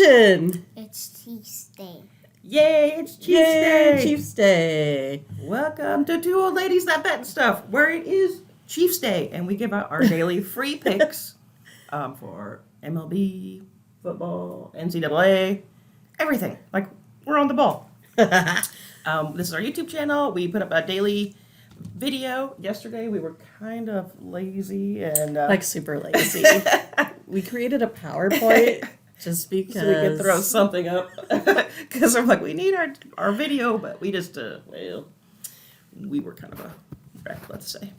tradition. It's Chiefs Day. Yay, it's Chiefs Day. Chiefs Day. Welcome to Two Old Ladies That Bet and Stuff, where it is Chiefs Day, and we give out our daily free picks for MLB, football, NCAA, everything. Like, we're on the ball. This is our YouTube channel. We put up a daily video. Yesterday, we were kind of lazy and... like, super lazy. We created a PowerPoint just because... so we could throw something up. Because I'm like, we need our video, but we just, we were kind of a wreck, let's say.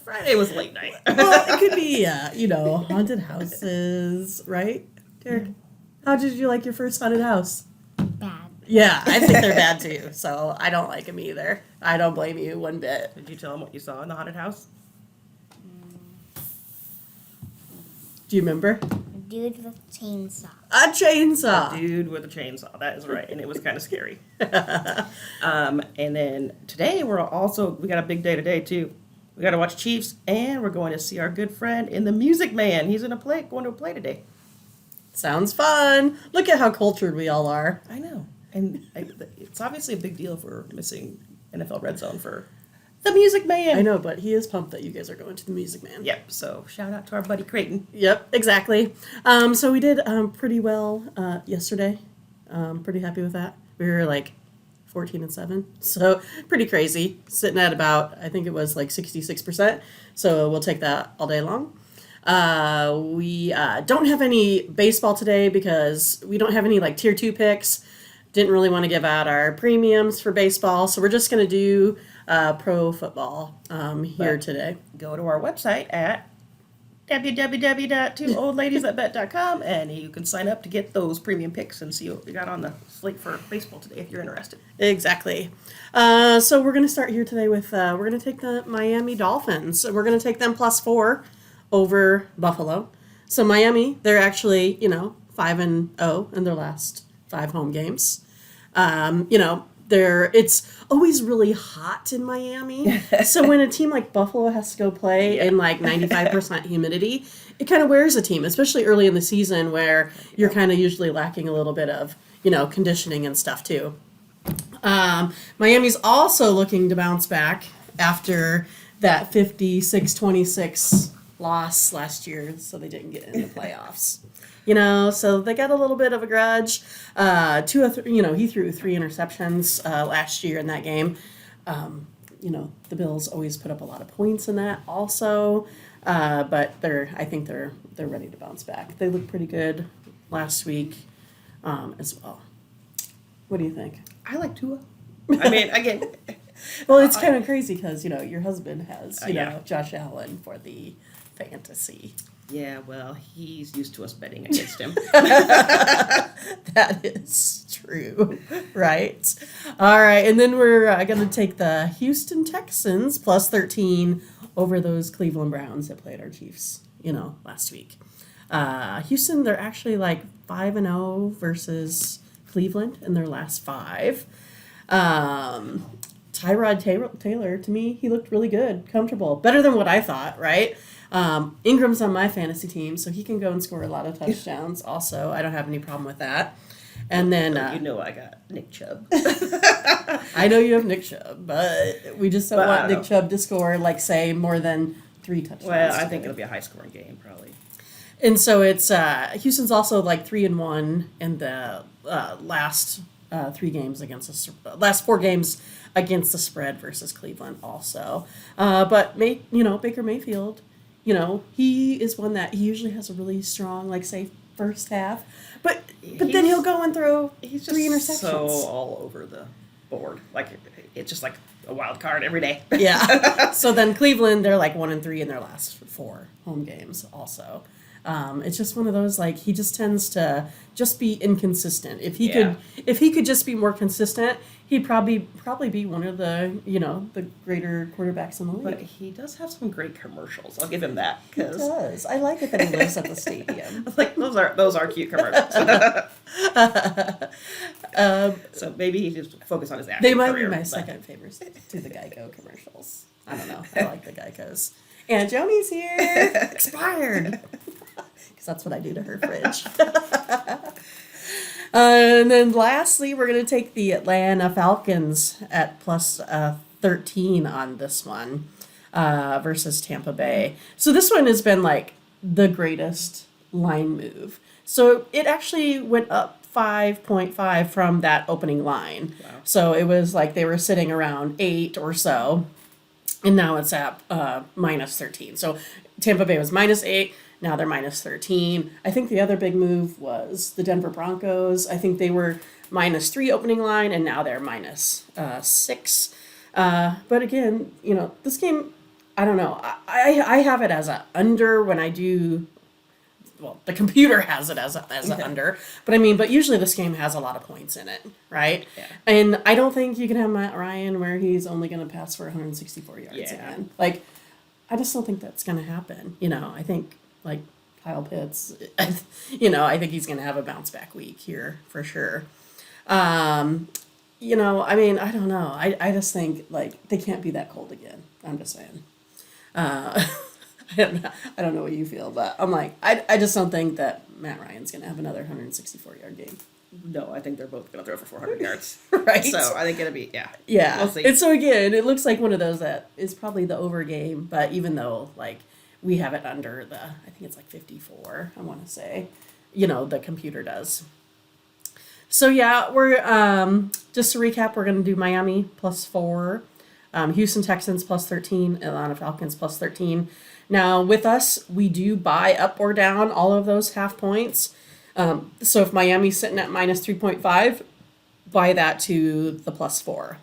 Friday was late night. Well, it could be, haunted houses, right, Derek? How did you like your first haunted house? Bad. Yeah, I think they're bad too, so I don't like them either. I don't blame you one bit. Did you tell them what you saw in the haunted house? Do you remember? A dude with a chainsaw. A chainsaw. A dude with a chainsaw. That is right, and it was kind of scary. And then today we got a big day today too. We got to watch Chiefs, and we're going to see our good friend in the Music Man. He's going to a play today. Sounds fun. Look at how cultured we all are. I know. And it's obviously a big deal if we're missing NFL Red Zone for the Music Man. I know, but he is pumped that you guys are going to the Music Man. Yep. So shout out to our buddy Creighton. Yep, exactly. So we did pretty well yesterday. Pretty happy with that. We were like 14-7, so pretty crazy. Sitting at about, I think it was like 66%. So we'll take that all day long. We don't have any baseball today because we don't have any like tier 2 picks. Didn't really want to give out our premiums for baseball, so we're just going to do pro football here today. Go to our website at www.twooldladiesthatbet.com and you can sign up to get those premium picks and see what we got on the slate for baseball today if you're interested. Exactly. So we're going to start here today with, we're going to take the Miami Dolphins. We're going to take them +4 over Buffalo. So Miami, they're actually, 5-0 in their last 5 home games. It's always really hot in Miami. So when a team like Buffalo has to go play in like 95% humidity, it kind of wears a team, especially early in the season where you're kind of usually lacking a little bit of, conditioning and stuff too. Miami's also looking to bounce back after that 56-26 loss last year, so they didn't get in the playoffs. So they got a little bit of a grudge. He threw 3 interceptions last year in that game. The Bills always put up a lot of points in that also, but I think they're ready to bounce back. They looked pretty good last week as well. What do you think? I like Tua. I mean, again... Well, it's kind of crazy because, your husband has, Josh Allen for the fantasy. Yeah, well, he's used to us betting against him. That is true, right? All right, and then we're going to take the Houston Texans +13 over those Cleveland Browns that played our Chiefs, last week. Houston, they're actually like 5-0 versus Cleveland in their last 5. Tyrod Taylor, to me, he looked really good, comfortable, better than what I thought, right? Ingram's on my fantasy team, so he can go and score a lot of touchdowns also. I don't have any problem with that. And then... I got Nick Chubb. I know you have Nick Chubb, but we just don't want Nick Chubb to score, say, more than 3 touchdowns. Well, I think it'll be a high-scoring game, probably. And so it's... Houston's also, 3-1 in the last 3 games against the... last 4 games against the spread versus Cleveland also. But, Baker Mayfield... he is one that he usually has a really strong, first half. But then he'll go and throw 3 interceptions. So all over the board. It's just like a wild card every day. Yeah. So then Cleveland, they're 1-3 in their last 4 home games also. It's just one of those, he just tends to just be inconsistent. If he could just be more consistent, he'd probably be one of the, the greater quarterbacks in the league. But he does have some great commercials. I'll give him that. He does. I like it that he lives at the stadium. Those are cute commercials. So maybe he just focus on his acting They might career, be my second favorite to the Geico commercials. I don't know. I like the Geicos. And Joni's here. Expired. Because that's what I do to her fridge. And then lastly, we're going to take the Atlanta Falcons at plus 13 on this one versus Tampa Bay. So this one has been like the greatest line move. So it actually went up 5.5 from that opening line. Wow. So it was like they were sitting around 8 or so. And now it's at minus 13. So Tampa Bay was minus 8. Now they're minus 13. I think the other big move was the Denver Broncos. I think they were minus 3 opening line, and now they're minus 6. But again, you know, this game, I don't know. I have it as a under when I do. Well, the computer has it as an under, but usually this game has a lot of points in it, right? Yeah. And I don't think you can have Matt Ryan where he's only going to pass for 164 yards again. Like, I just don't think that's going to happen. You know, I think like Kyle Pitts, you know, I think he's going to have a bounce back week here for sure. You know, I mean, I don't know. I just think like they can't be that cold again. I'm just saying. I don't know what you feel, but I'm like, I just don't think that Matt Ryan's going to have another 164-yard game. No, I think they're both going to throw for 400 yards. Right. So I think it'll be, Yeah. We'll see. And so again, it looks like one of those that is probably the over game, but even though like we have it under I think it's like 54, I want to say, you know, the computer does. So yeah, we're, just to recap, we're going to do Miami plus 4, Houston Texans plus 13, Atlanta Falcons plus 13. Now, with us, we do buy up or down all of those half points. So if Miami's sitting at minus 3.5, buy that to the plus 4.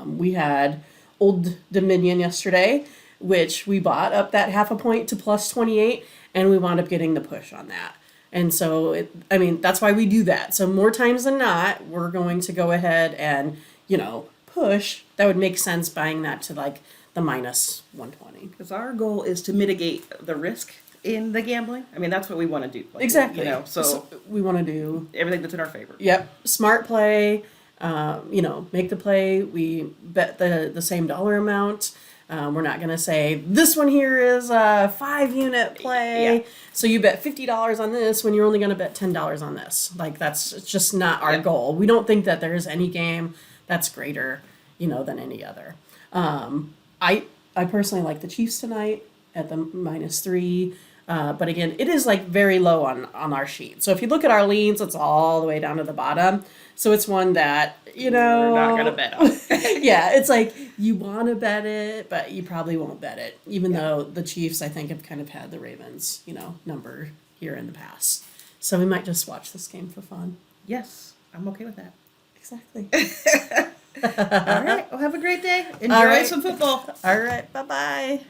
We had Old Dominion yesterday, which we bought up that half a point to plus 28, and we wound up getting the push on that. And so, that's why we do that. So more times than not, we're going to go ahead and, you know, push. That would make sense buying that to like the minus 120. Because our goal is to mitigate the risk in the gambling. I mean, that's what we want to do. Like, Exactly. You know, so we want to do everything that's in our favor. Yep. Smart play. You know, make the play. We bet the same dollar amount. We're not going to say this one here is a 5-unit play. Yeah. So you bet $50 on this when you're only going to bet $10 on this. Like that's just not our goal. We don't think that there is any game that's greater, you know, than any other. I personally like the Chiefs tonight at the minus 3. But again, it is like very low on our sheet. So if you look at our leans, it's all the way down to the bottom. So it's one that, you know, we're not going to bet on. Yeah, it's like you want to bet it, but you probably won't bet it. Even though the Chiefs, I think, have kind of had the Ravens, you know, number here in the past. So we might just watch this game for fun. Yes, I'm okay with that. Exactly. All right. Well, have a great day. Enjoy some football. All right. Bye-bye.